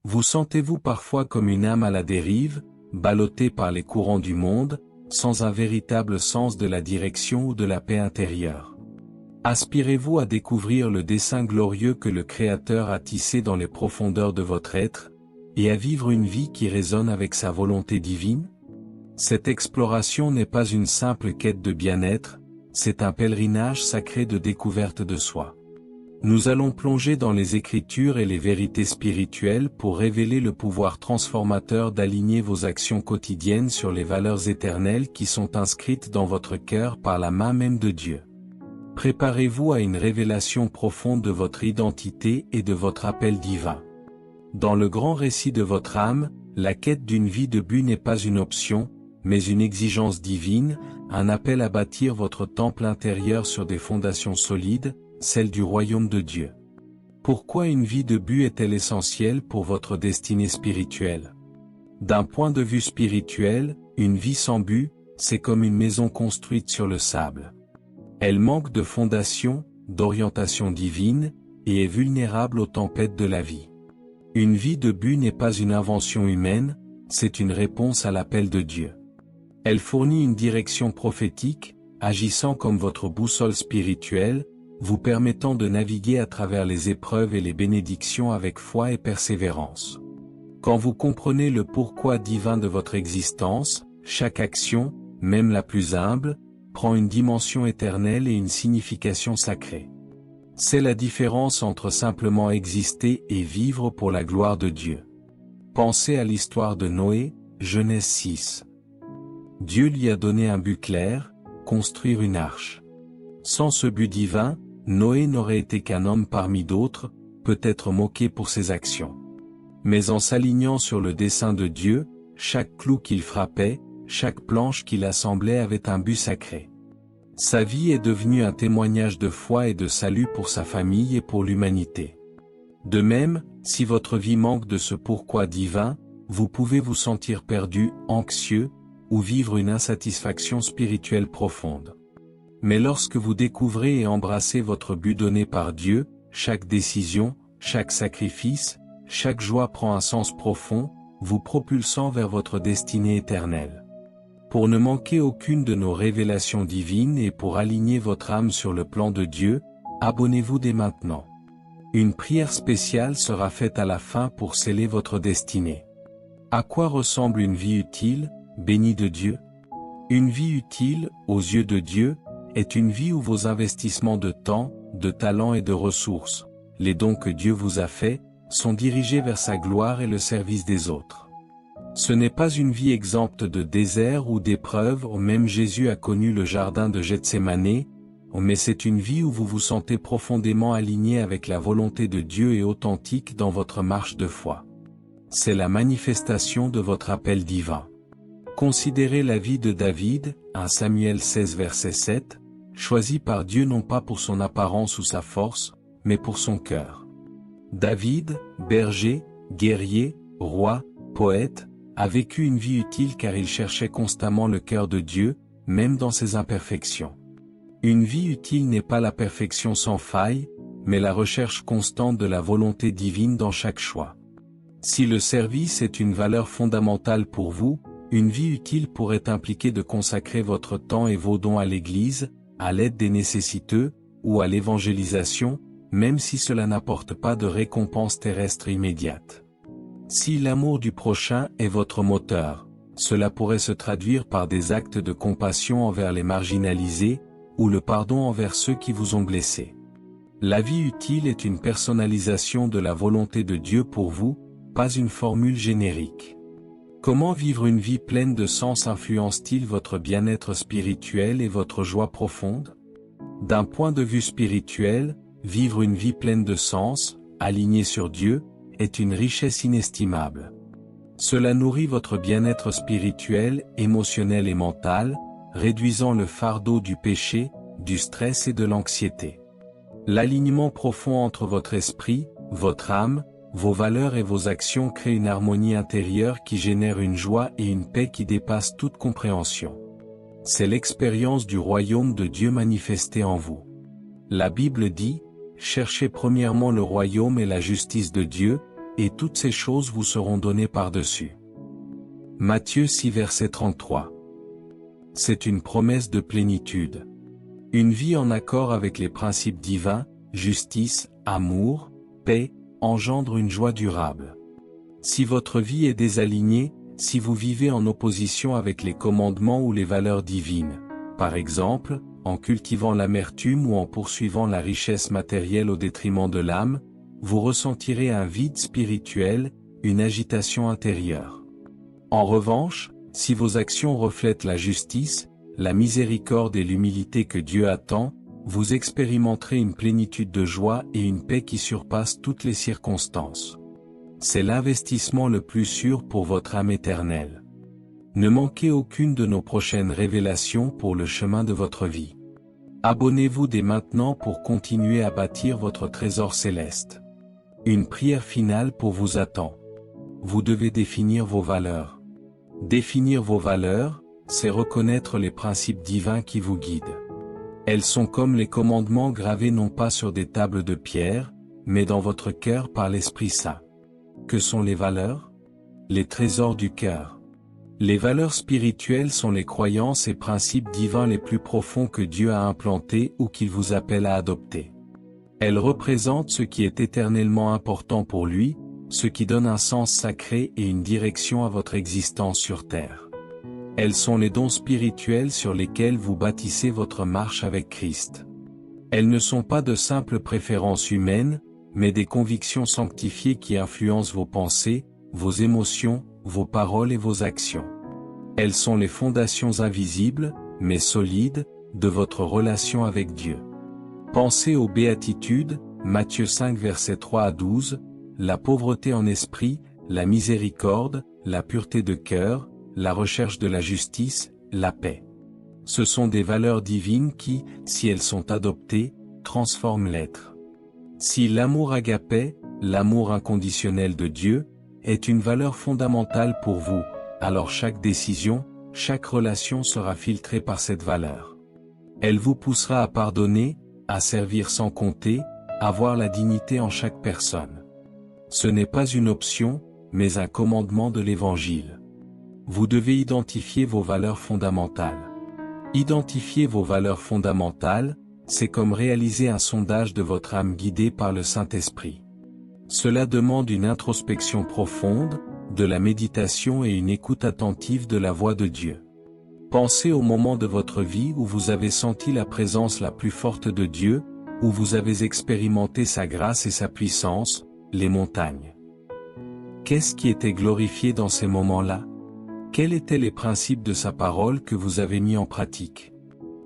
Vous sentez-vous parfois comme une âme à la dérive, ballottée par les courants du monde, sans un véritable sens de la direction ou de la paix intérieure? Aspirez-vous à découvrir le dessein glorieux que le Créateur a tissé dans les profondeurs de votre être, et à vivre une vie qui résonne avec sa volonté divine? Cette exploration n'est pas une simple quête de bien-être, c'est un pèlerinage sacré de découverte de soi. Nous allons plonger dans les Écritures et les vérités spirituelles pour révéler le pouvoir transformateur d'aligner vos actions quotidiennes sur les valeurs éternelles qui sont inscrites dans votre cœur par la main même de Dieu. Préparez-vous à une révélation profonde de votre identité et de votre appel divin. Dans le grand récit de votre âme, la quête d'une vie de but n'est pas une option, mais une exigence divine, un appel à bâtir votre temple intérieur sur des fondations solides, celle du royaume de Dieu. Pourquoi une vie de but est-elle essentielle pour votre destinée spirituelle? D'un point de vue spirituel, une vie sans but, c'est comme une maison construite sur le sable. Elle manque de fondation, d'orientation divine, et est vulnérable aux tempêtes de la vie. Une vie de but n'est pas une invention humaine, c'est une réponse à l'appel de Dieu. Elle fournit une direction prophétique, agissant comme votre boussole spirituelle, vous permettant de naviguer à travers les épreuves et les bénédictions avec foi et persévérance. Quand vous comprenez le pourquoi divin de votre existence, chaque action, même la plus humble, prend une dimension éternelle et une signification sacrée. C'est la différence entre simplement exister et vivre pour la gloire de Dieu. Pensez à l'histoire de Noé, Genèse 6. Dieu lui a donné un but clair, construire une arche. Sans ce but divin, Noé n'aurait été qu'un homme parmi d'autres, peut-être moqué pour ses actions. Mais en s'alignant sur le dessein de Dieu, chaque clou qu'il frappait, chaque planche qu'il assemblait avait un but sacré. Sa vie est devenue un témoignage de foi et de salut pour sa famille et pour l'humanité. De même, si votre vie manque de ce pourquoi divin, vous pouvez vous sentir perdu, anxieux, ou vivre une insatisfaction spirituelle profonde. Mais lorsque vous découvrez et embrassez votre but donné par Dieu, chaque décision, chaque sacrifice, chaque joie prend un sens profond, vous propulsant vers votre destinée éternelle. Pour ne manquer aucune de nos révélations divines et pour aligner votre âme sur le plan de Dieu, abonnez-vous dès maintenant. Une prière spéciale sera faite à la fin pour sceller votre destinée. À quoi ressemble une vie utile, bénie de Dieu? Une vie utile, aux yeux de Dieu, est une vie où vos investissements de temps, de talent et de ressources, les dons que Dieu vous a faits, sont dirigés vers sa gloire et le service des autres. Ce n'est pas une vie exempte de désert ou d'épreuves, même Jésus a connu le jardin de Gethsémanée, mais c'est une vie où vous vous sentez profondément aligné avec la volonté de Dieu et authentique dans votre marche de foi. C'est la manifestation de votre appel divin. Considérez la vie de David, 1 Samuel 16 verset 7, choisi par Dieu non pas pour son apparence ou sa force, mais pour son cœur. David, berger, guerrier, roi, poète, a vécu une vie utile car il cherchait constamment le cœur de Dieu, même dans ses imperfections. Une vie utile n'est pas la perfection sans faille, mais la recherche constante de la volonté divine dans chaque choix. Si le service est une valeur fondamentale pour vous, une vie utile pourrait impliquer de consacrer votre temps et vos dons à l'Église, à l'aide des nécessiteux, ou à l'évangélisation, même si cela n'apporte pas de récompense terrestre immédiate. Si l'amour du prochain est votre moteur, cela pourrait se traduire par des actes de compassion envers les marginalisés, ou le pardon envers ceux qui vous ont blessé. La vie utile est une personnalisation de la volonté de Dieu pour vous, pas une formule générique. Comment vivre une vie pleine de sens influence-t-il votre bien-être spirituel et votre joie profonde? D'un point de vue spirituel, vivre une vie pleine de sens, alignée sur Dieu, est une richesse inestimable. Cela nourrit votre bien-être spirituel, émotionnel et mental, réduisant le fardeau du péché, du stress et de l'anxiété. L'alignement profond entre votre esprit, votre âme, vos valeurs et vos actions crée une harmonie intérieure qui génère une joie et une paix qui dépassent toute compréhension. C'est l'expérience du royaume de Dieu manifesté en vous. La Bible dit, « Cherchez premièrement le royaume et la justice de Dieu, et toutes ces choses vous seront données par-dessus. Matthieu 6 verset 33. C'est une promesse de plénitude. Une vie en accord avec les principes divins, justice, amour, paix, engendre une joie durable. Si votre vie est désalignée, si vous vivez en opposition avec les commandements ou les valeurs divines, par exemple, en cultivant l'amertume ou en poursuivant la richesse matérielle au détriment de l'âme, vous ressentirez un vide spirituel, une agitation intérieure. En revanche, si vos actions reflètent la justice, la miséricorde et l'humilité que Dieu attend, vous expérimenterez une plénitude de joie et une paix qui surpasse toutes les circonstances. C'est l'investissement le plus sûr pour votre âme éternelle. Ne manquez aucune de nos prochaines révélations pour le chemin de votre vie. Abonnez-vous dès maintenant pour continuer à bâtir votre trésor céleste. Une prière finale pour vous attend. Vous devez définir vos valeurs. Définir vos valeurs, c'est reconnaître les principes divins qui vous guident. Elles sont comme les commandements gravés non pas sur des tables de pierre, mais dans votre cœur par l'Esprit Saint. Que sont les valeurs? Les trésors du cœur. Les valeurs spirituelles sont les croyances et principes divins les plus profonds que Dieu a implantés ou qu'il vous appelle à adopter. Elles représentent ce qui est éternellement important pour lui, ce qui donne un sens sacré et une direction à votre existence sur terre. Elles sont les dons spirituels sur lesquels vous bâtissez votre marche avec Christ. Elles ne sont pas de simples préférences humaines, mais des convictions sanctifiées qui influencent vos pensées, vos émotions, vos paroles et vos actions. Elles sont les fondations invisibles, mais solides, de votre relation avec Dieu. Pensez aux béatitudes, Matthieu 5 versets 3 à 12, la pauvreté en esprit, la miséricorde, la pureté de cœur, la recherche de la justice, la paix. Ce sont des valeurs divines qui, si elles sont adoptées, transforment l'être. Si l'amour agapé, l'amour inconditionnel de Dieu, est une valeur fondamentale pour vous, alors chaque décision, chaque relation sera filtrée par cette valeur. Elle vous poussera à pardonner, à servir sans compter, à voir la dignité en chaque personne. Ce n'est pas une option, mais un commandement de l'Évangile. Vous devez identifier vos valeurs fondamentales. Identifier vos valeurs fondamentales, c'est comme réaliser un sondage de votre âme guidé par le Saint-Esprit. Cela demande une introspection profonde, de la méditation et une écoute attentive de la voix de Dieu. Pensez au moment de votre vie où vous avez senti la présence la plus forte de Dieu, où vous avez expérimenté sa grâce et sa puissance, les montagnes. Qu'est-ce qui était glorifié dans ces moments-là? Quels étaient les principes de sa parole que vous avez mis en pratique?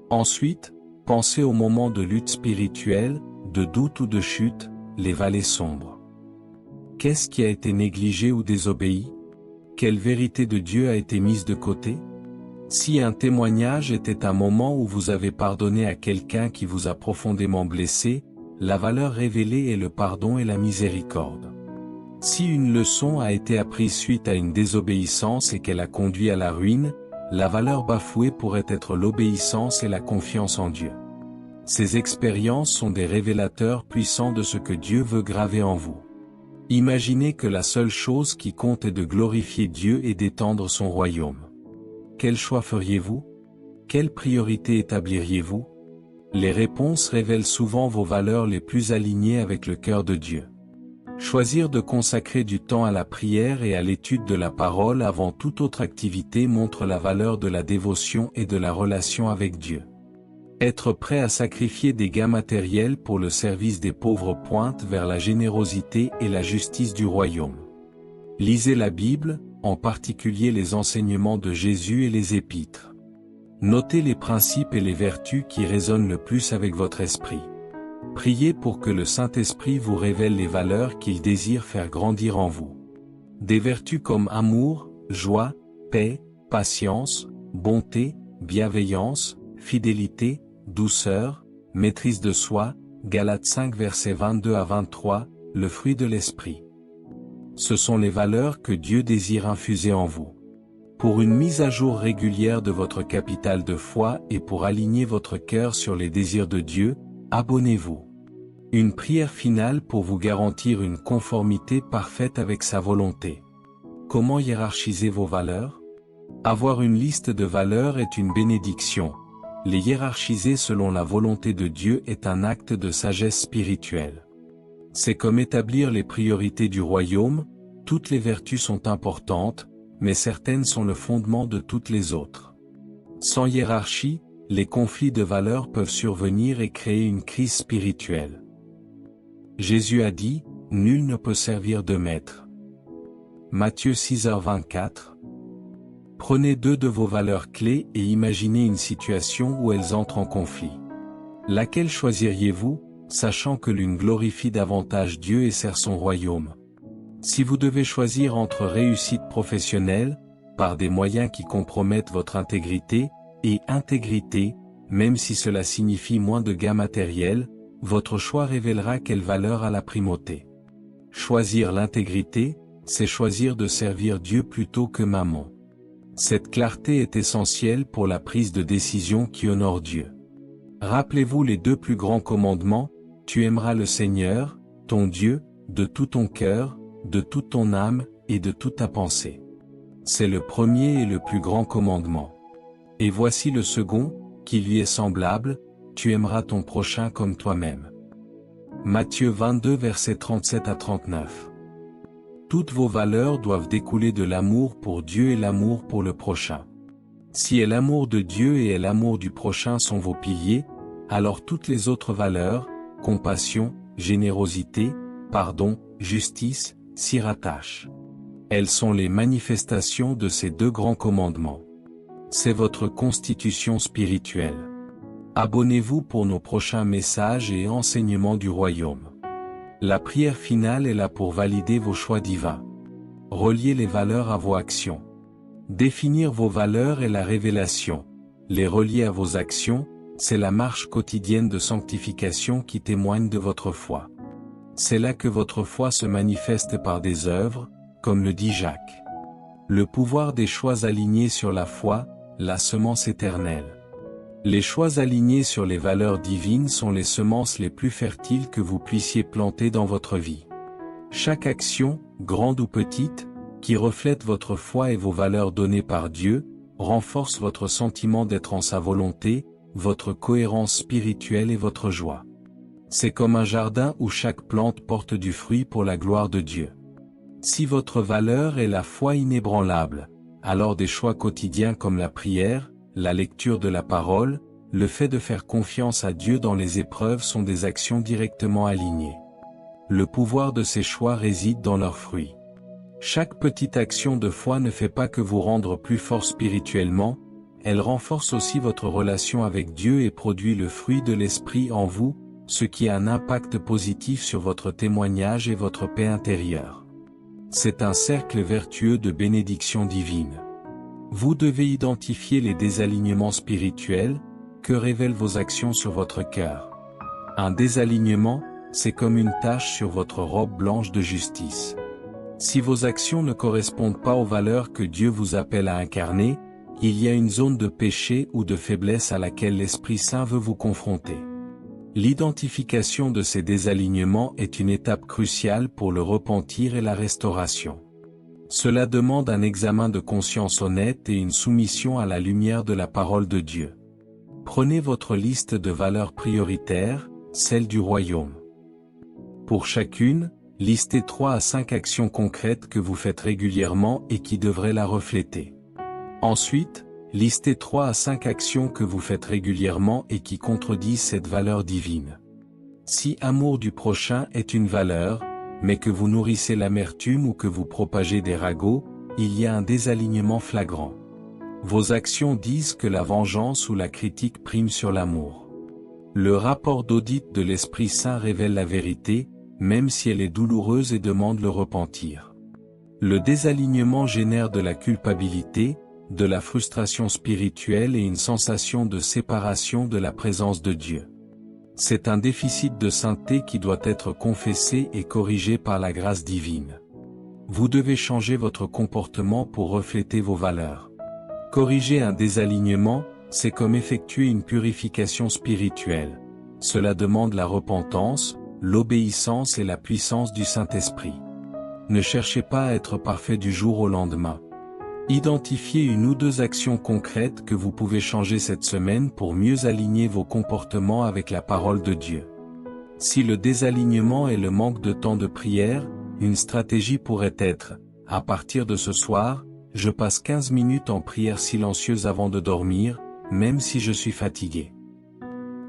Ensuite, pensez aux moments de lutte spirituelle, de doute ou de chute, les vallées sombres. Qu'est-ce qui a été négligé ou désobéi? Quelle vérité de Dieu a été mise de côté? Si un témoignage était un moment où vous avez pardonné à quelqu'un qui vous a profondément blessé, la valeur révélée est le pardon et la miséricorde. Si une leçon a été apprise suite à une désobéissance et qu'elle a conduit à la ruine, la valeur bafouée pourrait être l'obéissance et la confiance en Dieu. Ces expériences sont des révélateurs puissants de ce que Dieu veut graver en vous. Imaginez que la seule chose qui compte est de glorifier Dieu et d'étendre son royaume. Quel choix feriez-vous? Quelle priorité établiriez-vous? Les réponses révèlent souvent vos valeurs les plus alignées avec le cœur de Dieu. Choisir de consacrer du temps à la prière et à l'étude de la parole avant toute autre activité montre la valeur de la dévotion et de la relation avec Dieu. Être prêt à sacrifier des gains matériels pour le service des pauvres pointe vers la générosité et la justice du royaume. Lisez la Bible, en particulier les enseignements de Jésus et les épîtres. Notez les principes et les vertus qui résonnent le plus avec votre esprit. Priez pour que le Saint-Esprit vous révèle les valeurs qu'il désire faire grandir en vous. Des vertus comme amour, joie, paix, patience, bonté, bienveillance, fidélité, douceur, maîtrise de soi, Galates 5 versets 22 à 23, le fruit de l'esprit. Ce sont les valeurs que Dieu désire infuser en vous. Pour une mise à jour régulière de votre capital de foi et pour aligner votre cœur sur les désirs de Dieu, abonnez-vous. Une prière finale pour vous garantir une conformité parfaite avec sa volonté. Comment hiérarchiser vos valeurs? Avoir une liste de valeurs est une bénédiction. Les hiérarchiser selon la volonté de Dieu est un acte de sagesse spirituelle. C'est comme établir les priorités du royaume, toutes les vertus sont importantes, mais certaines sont le fondement de toutes les autres. Sans hiérarchie, les conflits de valeurs peuvent survenir et créer une crise spirituelle. Jésus a dit, « Nul ne peut servir deux maîtres ». Matthieu 6h24. Prenez deux de vos valeurs clés et imaginez une situation où elles entrent en conflit. Laquelle choisiriez-vous, sachant que l'une glorifie davantage Dieu et sert son royaume? Si vous devez choisir entre réussite professionnelle, par des moyens qui compromettent votre intégrité, et intégrité, même si cela signifie moins de gains matériels, votre choix révélera quelle valeur a la primauté. Choisir l'intégrité, c'est choisir de servir Dieu plutôt que Mammon. Cette clarté est essentielle pour la prise de décision qui honore Dieu. Rappelez-vous les deux plus grands commandements, tu aimeras le Seigneur, ton Dieu, de tout ton cœur, de toute ton âme, et de toute ta pensée. C'est le premier et le plus grand commandement. Et voici le second, qui lui est semblable, tu aimeras ton prochain comme toi-même. Matthieu 22 versets 37 à 39. Toutes vos valeurs doivent découler de l'amour pour Dieu et l'amour pour le prochain. Si l'amour de Dieu et l'amour du prochain sont vos piliers, alors toutes les autres valeurs, compassion, générosité, pardon, justice, s'y rattachent. Elles sont les manifestations de ces deux grands commandements. C'est votre constitution spirituelle. Abonnez-vous pour nos prochains messages et enseignements du royaume. La prière finale est là pour valider vos choix divins. Reliez les valeurs à vos actions. Définir vos valeurs est la révélation. Les relier à vos actions, c'est la marche quotidienne de sanctification qui témoigne de votre foi. C'est là que votre foi se manifeste par des œuvres, comme le dit Jacques. Le pouvoir des choix alignés sur la foi, la semence éternelle. Les choix alignés sur les valeurs divines sont les semences les plus fertiles que vous puissiez planter dans votre vie. Chaque action, grande ou petite, qui reflète votre foi et vos valeurs données par Dieu, renforce votre sentiment d'être en sa volonté, votre cohérence spirituelle et votre joie. C'est comme un jardin où chaque plante porte du fruit pour la gloire de Dieu. Si votre valeur est la foi inébranlable, alors des choix quotidiens comme la prière, la lecture de la parole, le fait de faire confiance à Dieu dans les épreuves sont des actions directement alignées. Le pouvoir de ces choix réside dans leurs fruits. Chaque petite action de foi ne fait pas que vous rendre plus fort spirituellement, elle renforce aussi votre relation avec Dieu et produit le fruit de l'Esprit en vous, ce qui a un impact positif sur votre témoignage et votre paix intérieure. C'est un cercle vertueux de bénédiction divine. Vous devez identifier les désalignements spirituels, que révèlent vos actions sur votre cœur. Un désalignement, c'est comme une tache sur votre robe blanche de justice. Si vos actions ne correspondent pas aux valeurs que Dieu vous appelle à incarner, il y a une zone de péché ou de faiblesse à laquelle l'Esprit Saint veut vous confronter. L'identification de ces désalignements est une étape cruciale pour le repentir et la restauration. Cela demande un examen de conscience honnête et une soumission à la lumière de la parole de Dieu. Prenez votre liste de valeurs prioritaires, celle du royaume. Pour chacune, listez 3 à 5 actions concrètes que vous faites régulièrement et qui devraient la refléter. Ensuite, listez 3 à 5 actions que vous faites régulièrement et qui contredisent cette valeur divine. Si amour du prochain est une valeur, mais que vous nourrissez l'amertume ou que vous propagez des ragots, il y a un désalignement flagrant. Vos actions disent que la vengeance ou la critique prime sur l'amour. Le rapport d'audit de l'Esprit Saint révèle la vérité, même si elle est douloureuse et demande le repentir. Le désalignement génère de la culpabilité, de la frustration spirituelle et une sensation de séparation de la présence de Dieu. C'est un déficit de sainteté qui doit être confessé et corrigé par la grâce divine. Vous devez changer votre comportement pour refléter vos valeurs. Corriger un désalignement, c'est comme effectuer une purification spirituelle. Cela demande la repentance, l'obéissance et la puissance du Saint-Esprit. Ne cherchez pas à être parfait du jour au lendemain. Identifiez une ou deux actions concrètes que vous pouvez changer cette semaine pour mieux aligner vos comportements avec la parole de Dieu. Si le désalignement est le manque de temps de prière, une stratégie pourrait être, à partir de ce soir, je passe 15 minutes en prière silencieuse avant de dormir, même si je suis fatigué.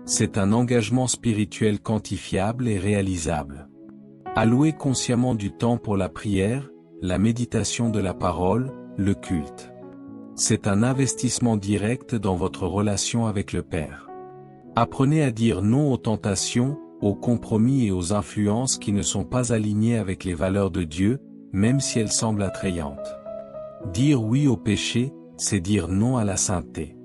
C'est un engagement spirituel quantifiable et réalisable. Allouez consciemment du temps pour la prière, la méditation de la parole, le culte. C'est un investissement direct dans votre relation avec le Père. Apprenez à dire non aux tentations, aux compromis et aux influences qui ne sont pas alignées avec les valeurs de Dieu, même si elles semblent attrayantes. Dire oui au péché, c'est dire non à la sainteté.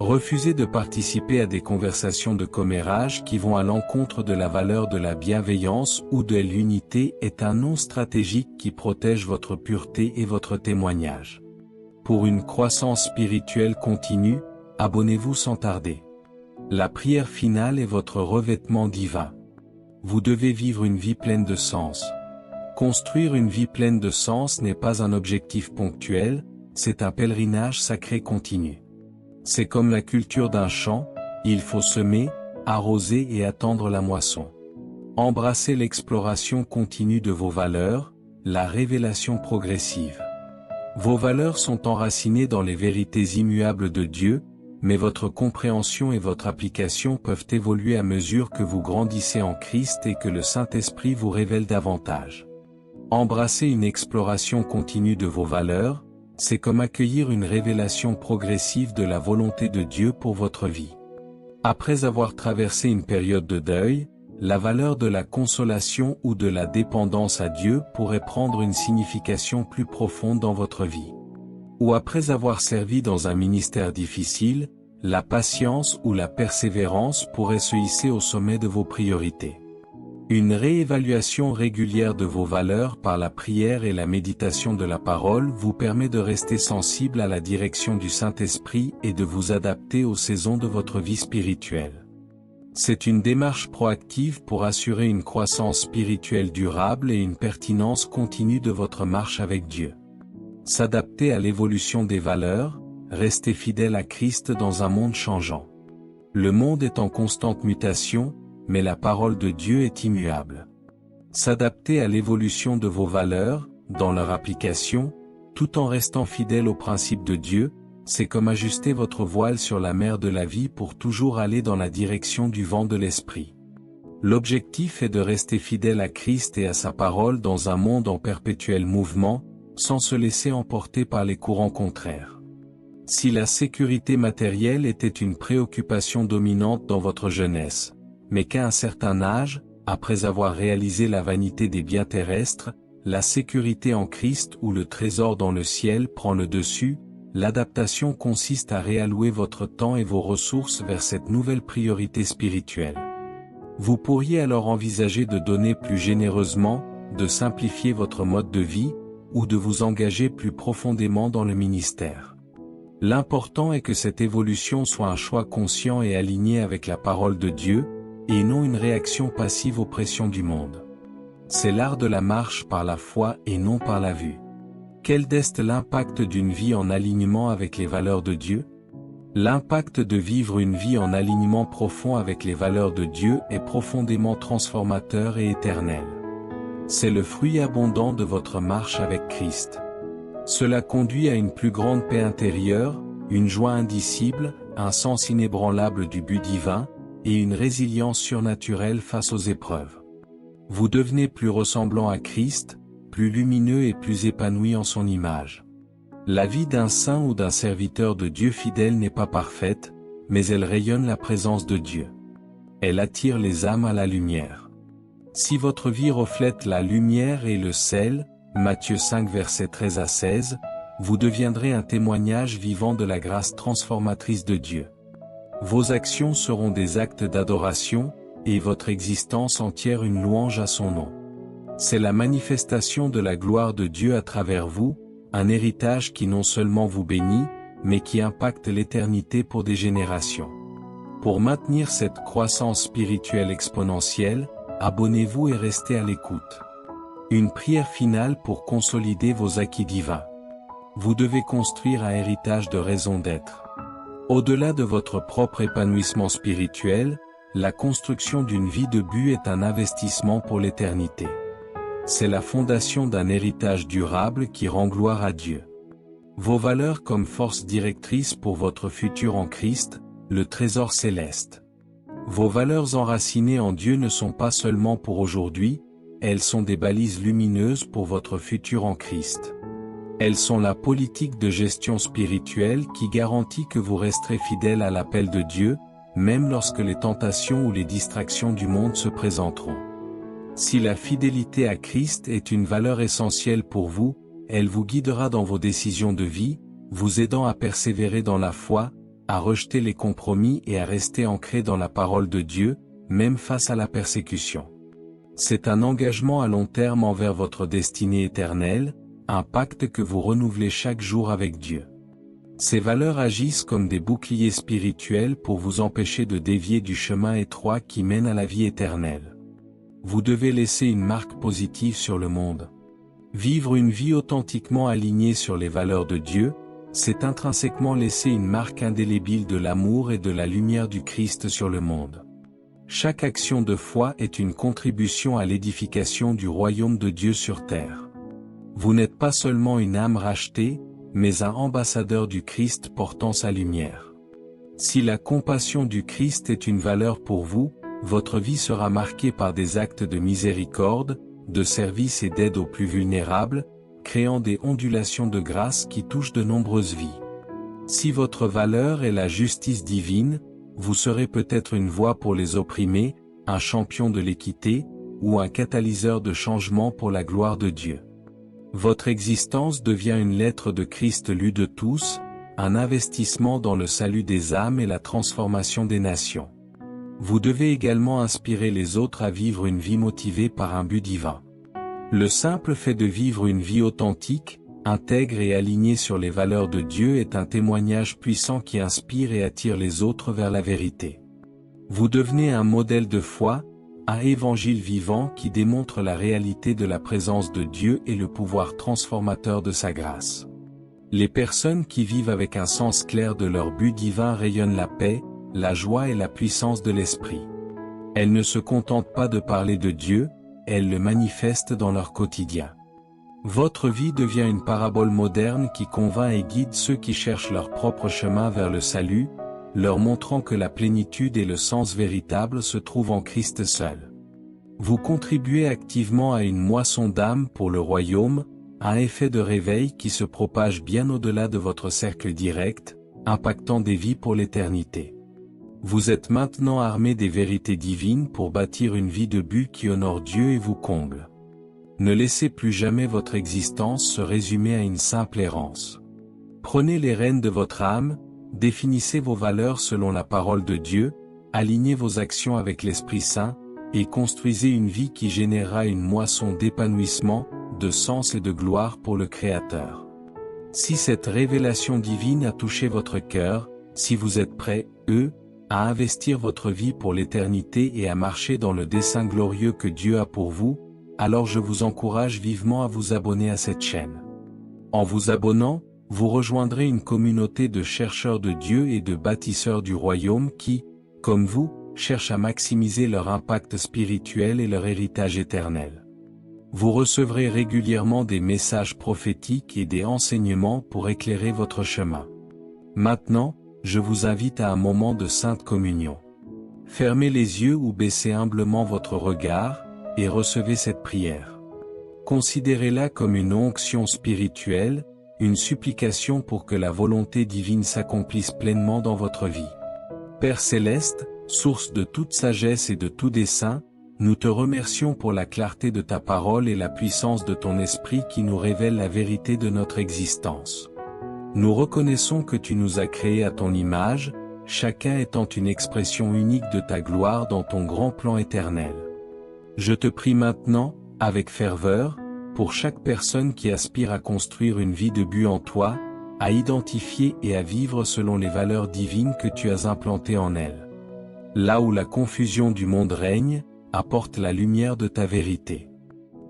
Refusez de participer à des conversations de commérage qui vont à l'encontre de la valeur de la bienveillance ou de l'unité est un non stratégique qui protège votre pureté et votre témoignage. Pour une croissance spirituelle continue, abonnez-vous sans tarder. La prière finale est votre revêtement divin. Vous devez vivre une vie pleine de sens. Construire une vie pleine de sens n'est pas un objectif ponctuel, c'est un pèlerinage sacré continu. C'est comme la culture d'un champ, il faut semer, arroser et attendre la moisson. Embrassez l'exploration continue de vos valeurs, la révélation progressive. Vos valeurs sont enracinées dans les vérités immuables de Dieu, mais votre compréhension et votre application peuvent évoluer à mesure que vous grandissez en Christ et que le Saint-Esprit vous révèle davantage. Embrasser une exploration continue de vos valeurs, c'est comme accueillir une révélation progressive de la volonté de Dieu pour votre vie. Après avoir traversé une période de deuil, la valeur de la consolation ou de la dépendance à Dieu pourrait prendre une signification plus profonde dans votre vie. Ou après avoir servi dans un ministère difficile, la patience ou la persévérance pourrait se hisser au sommet de vos priorités. Une réévaluation régulière de vos valeurs par la prière et la méditation de la parole vous permet de rester sensible à la direction du Saint-Esprit et de vous adapter aux saisons de votre vie spirituelle. C'est une démarche proactive pour assurer une croissance spirituelle durable et une pertinence continue de votre marche avec Dieu. S'adapter à l'évolution des valeurs, rester fidèle à Christ dans un monde changeant. Le monde est en constante mutation, mais la parole de Dieu est immuable. S'adapter à l'évolution de vos valeurs, dans leur application, tout en restant fidèle aux principes de Dieu, c'est comme ajuster votre voile sur la mer de la vie pour toujours aller dans la direction du vent de l'Esprit. L'objectif est de rester fidèle à Christ et à sa parole dans un monde en perpétuel mouvement, sans se laisser emporter par les courants contraires. Si la sécurité matérielle était une préoccupation dominante dans votre jeunesse, mais qu'à un certain âge, après avoir réalisé la vanité des biens terrestres, la sécurité en Christ ou le trésor dans le ciel prend le dessus, l'adaptation consiste à réallouer votre temps et vos ressources vers cette nouvelle priorité spirituelle. Vous pourriez alors envisager de donner plus généreusement, de simplifier votre mode de vie, ou de vous engager plus profondément dans le ministère. L'important est que cette évolution soit un choix conscient et aligné avec la parole de Dieu, et non une réaction passive aux pressions du monde. C'est l'art de la marche par la foi et non par la vue. Quel est l'impact d'une vie en alignement avec les valeurs de Dieu? L'impact de vivre une vie en alignement profond avec les valeurs de Dieu est profondément transformateur et éternel. C'est le fruit abondant de votre marche avec Christ. Cela conduit à une plus grande paix intérieure, une joie indicible, un sens inébranlable du but divin, et une résilience surnaturelle face aux épreuves. Vous devenez plus ressemblant à Christ, plus lumineux et plus épanoui en son image. La vie d'un saint ou d'un serviteur de Dieu fidèle n'est pas parfaite, mais elle rayonne la présence de Dieu. Elle attire les âmes à la lumière. Si votre vie reflète la lumière et le sel, Matthieu 5 versets 13 à 16, vous deviendrez un témoignage vivant de la grâce transformatrice de Dieu. Vos actions seront des actes d'adoration, et votre existence entière une louange à son nom. C'est la manifestation de la gloire de Dieu à travers vous, un héritage qui non seulement vous bénit, mais qui impacte l'éternité pour des générations. Pour maintenir cette croissance spirituelle exponentielle, abonnez-vous et restez à l'écoute. Une prière finale pour consolider vos acquis divins. Vous devez construire un héritage de raison d'être. Au-delà de votre propre épanouissement spirituel, la construction d'une vie de but est un investissement pour l'éternité. C'est la fondation d'un héritage durable qui rend gloire à Dieu. Vos valeurs comme force directrice pour votre futur en Christ, le trésor céleste. Vos valeurs enracinées en Dieu ne sont pas seulement pour aujourd'hui, elles sont des balises lumineuses pour votre futur en Christ. Elles sont la politique de gestion spirituelle qui garantit que vous resterez fidèle à l'appel de Dieu, même lorsque les tentations ou les distractions du monde se présenteront. Si la fidélité à Christ est une valeur essentielle pour vous, elle vous guidera dans vos décisions de vie, vous aidant à persévérer dans la foi, à rejeter les compromis et à rester ancré dans la parole de Dieu, même face à la persécution. C'est un engagement à long terme envers votre destinée éternelle, un pacte que vous renouvelez chaque jour avec Dieu. Ces valeurs agissent comme des boucliers spirituels pour vous empêcher de dévier du chemin étroit qui mène à la vie éternelle. Vous devez laisser une marque positive sur le monde. Vivre une vie authentiquement alignée sur les valeurs de Dieu, c'est intrinsèquement laisser une marque indélébile de l'amour et de la lumière du Christ sur le monde. Chaque action de foi est une contribution à l'édification du royaume de Dieu sur terre. Vous n'êtes pas seulement une âme rachetée, mais un ambassadeur du Christ portant sa lumière. Si la compassion du Christ est une valeur pour vous, votre vie sera marquée par des actes de miséricorde, de service et d'aide aux plus vulnérables, créant des ondulations de grâce qui touchent de nombreuses vies. Si votre valeur est la justice divine, vous serez peut-être une voix pour les opprimés, un champion de l'équité, ou un catalyseur de changement pour la gloire de Dieu. Votre existence devient une lettre de Christ lue de tous, un investissement dans le salut des âmes et la transformation des nations. Vous devez également inspirer les autres à vivre une vie motivée par un but divin. Le simple fait de vivre une vie authentique, intègre et alignée sur les valeurs de Dieu est un témoignage puissant qui inspire et attire les autres vers la vérité. Vous devenez un modèle de foi, un évangile vivant qui démontre la réalité de la présence de Dieu et le pouvoir transformateur de sa grâce. Les personnes qui vivent avec un sens clair de leur but divin rayonnent la paix, la joie et la puissance de l'esprit. Elles ne se contentent pas de parler de Dieu, elles le manifestent dans leur quotidien. Votre vie devient une parabole moderne qui convainc et guide ceux qui cherchent leur propre chemin vers le salut, leur montrant que la plénitude et le sens véritable se trouvent en Christ seul. Vous contribuez activement à une moisson d'âmes pour le royaume, un effet de réveil qui se propage bien au-delà de votre cercle direct, impactant des vies pour l'éternité. Vous êtes maintenant armé des vérités divines pour bâtir une vie de but qui honore Dieu et vous comble. Ne laissez plus jamais votre existence se résumer à une simple errance. Prenez les rênes de votre âme, définissez vos valeurs selon la parole de Dieu, alignez vos actions avec l'Esprit Saint, et construisez une vie qui générera une moisson d'épanouissement, de sens et de gloire pour le Créateur. Si cette révélation divine a touché votre cœur, si vous êtes prêt, à investir votre vie pour l'éternité et à marcher dans le dessein glorieux que Dieu a pour vous, alors je vous encourage vivement à vous abonner à cette chaîne. En vous abonnant, vous rejoindrez une communauté de chercheurs de Dieu et de bâtisseurs du royaume qui, comme vous, cherchent à maximiser leur impact spirituel et leur héritage éternel. Vous recevrez régulièrement des messages prophétiques et des enseignements pour éclairer votre chemin. Maintenant, je vous invite à un moment de sainte communion. Fermez les yeux ou baissez humblement votre regard, et recevez cette prière. Considérez-la comme une onction spirituelle, une supplication pour que la volonté divine s'accomplisse pleinement dans votre vie. Père céleste, source de toute sagesse et de tout dessein, nous te remercions pour la clarté de ta parole et la puissance de ton esprit qui nous révèle la vérité de notre existence. Nous reconnaissons que tu nous as créés à ton image, chacun étant une expression unique de ta gloire dans ton grand plan éternel. Je te prie maintenant, avec ferveur, pour chaque personne qui aspire à construire une vie de but en toi, à identifier et à vivre selon les valeurs divines que tu as implantées en elle. Là où la confusion du monde règne, apporte la lumière de ta vérité.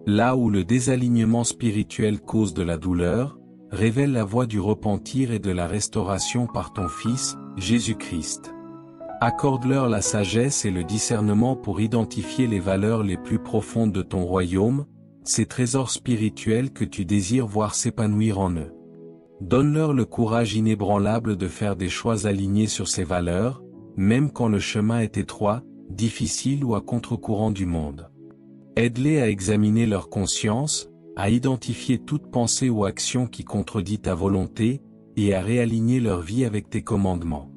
Là où le désalignement spirituel cause de la douleur, révèle la voie du repentir et de la restauration par ton Fils, Jésus-Christ. Accorde-leur la sagesse et le discernement pour identifier les valeurs les plus profondes de ton royaume, ces trésors spirituels que tu désires voir s'épanouir en eux. Donne-leur le courage inébranlable de faire des choix alignés sur ces valeurs, même quand le chemin est étroit, difficile ou à contre-courant du monde. Aide-les à examiner leur conscience, à identifier toute pensée ou action qui contredit ta volonté, et à réaligner leur vie avec tes commandements.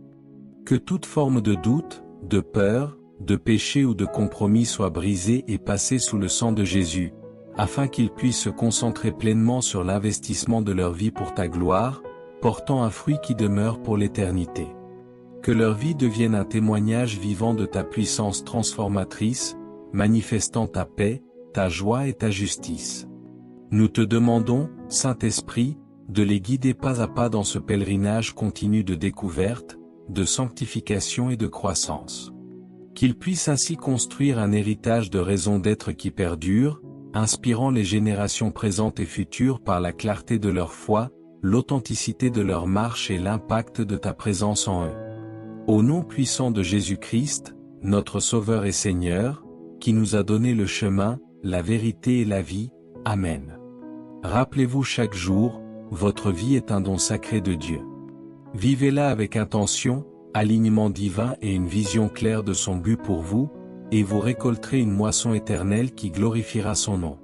Que toute forme de doute, de peur, de péché ou de compromis soit brisée et passée sous le sang de Jésus, afin qu'ils puissent se concentrer pleinement sur l'investissement de leur vie pour ta gloire, portant un fruit qui demeure pour l'éternité. Que leur vie devienne un témoignage vivant de ta puissance transformatrice, manifestant ta paix, ta joie et ta justice. Nous te demandons, Saint-Esprit, de les guider pas à pas dans ce pèlerinage continu de découverte, de sanctification et de croissance. Qu'ils puissent ainsi construire un héritage de raison d'être qui perdure, inspirant les générations présentes et futures par la clarté de leur foi, l'authenticité de leur marche et l'impact de ta présence en eux. Au nom puissant de Jésus-Christ, notre Sauveur et Seigneur, qui nous a donné le chemin, la vérité et la vie, Amen. Rappelez-vous chaque jour, votre vie est un don sacré de Dieu. Vivez-la avec intention, alignement divin et une vision claire de son but pour vous, et vous récolterez une moisson éternelle qui glorifiera son nom.